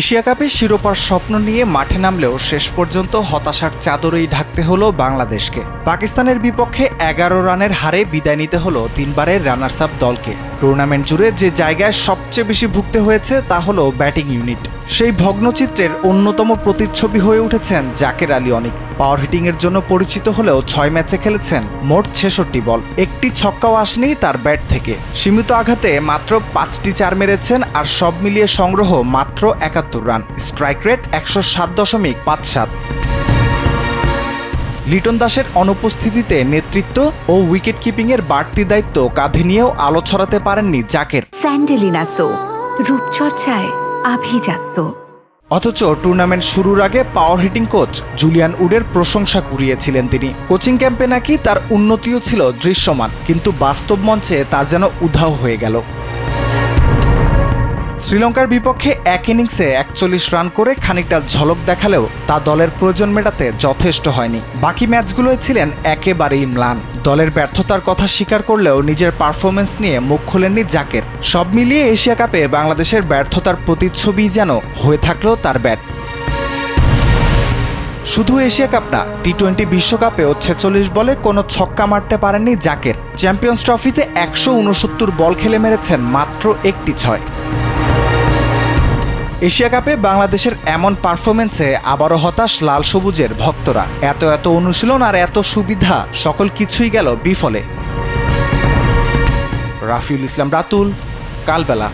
Asia কাপে শিরোপার স্বপ্ন নিয়ে মাঠে নামলেও শেষ পর্যন্ত হতাশার চাদরেই ঢাকতে হলো বাংলাদেশকে। পাকিস্তানের বিপক্ষে ১১ রানের হারে বিদায় নিতে হলো তিনবারের রানার্স আপ দলকে। টুর্নামেন্ট জুড়ে যে জায়গায় সবচেয়ে বেশি ভুগতে হয়েছে তা হলো ব্যাটিং ইউনিট। সেই ভগ্নচিত্রের অন্যতম প্রতিচ্ছবি হয়ে উঠেছেন জাকের আলী অনিক। পাওয়ার হিটিংয়ের জন্য পরিচিত হলেও ৬ ম্যাচে খেলেছেন মোট ৬৬ বল। একটি ছক্কাও আসেনি তার ব্যাট থেকে। সীমিত আঘাতে মাত্র ৫টি চার মেরেছেন, আর সব মিলিয়ে সংগ্রহ মাত্র ৭১ রান। Strike rate ১০৭.৫৭। লিটন দাসের অনুপস্থিতিতে নেতৃত্ব ও উইকেট কিপিংয়ের বাড়তি দায়িত্ব কাঁধে নিয়েও আলো ছড়াতে পারেননি জাকের। স্যান্ডেলিনা সো, রূপচর্চায় আভিজাত্য। অথচ টুর্নামেন্ট শুরুর আগে পাওয়ার হিটিং কোচ জুলিয়ান উডের প্রশংসা কুড়িয়েছিলেন তিনি। কোচিং ক্যাম্পে নাকি তার উন্নতিও ছিল দৃশ্যমান, কিন্তু বাস্তব মঞ্চে তা যেন উধাও হয়ে গেল। শ্রীলঙ্কার বিপক্ষে এক ইনিংসে ৪১ রান করে খানিকটা ঝলক দেখালেও তা দলের প্রয়োজন মেটাতে যথেষ্ট হয়নি। বাকি ম্যাচগুলোয় ছিলেন একেবারেই ম্লান। দলের ব্যর্থতার কথা স্বীকার করলেও নিজের পারফরমেন্স নিয়ে মুখ খোলেননি জাকের। সব মিলিয়ে এশিয়া কাপে বাংলাদেশের ব্যর্থতার প্রতিচ্ছবি যেন হয়ে থাকলো তার ব্যাট। শুধু এশিয়া কাপ না, টি-20 বিশ্বকাপেও ৪৬ বলে কোনো ছক্কা মারতে পারেননি জাকের। চ্যাম্পিয়ন্স ট্রফিতে ১৬৯ বল খেলে মেরেছেন মাত্র একটি ৬। এশিয়া কাপে বাংলাদেশের এমন পারফরমেন্সে আবারও হতাশ লাল সবুজের ভক্তরা। এত অনুশীলন আর এত সুবিধা, সকল কিছুই গেল বিফলে। রাফিউল ইসলাম রাতুল, কালবেলা।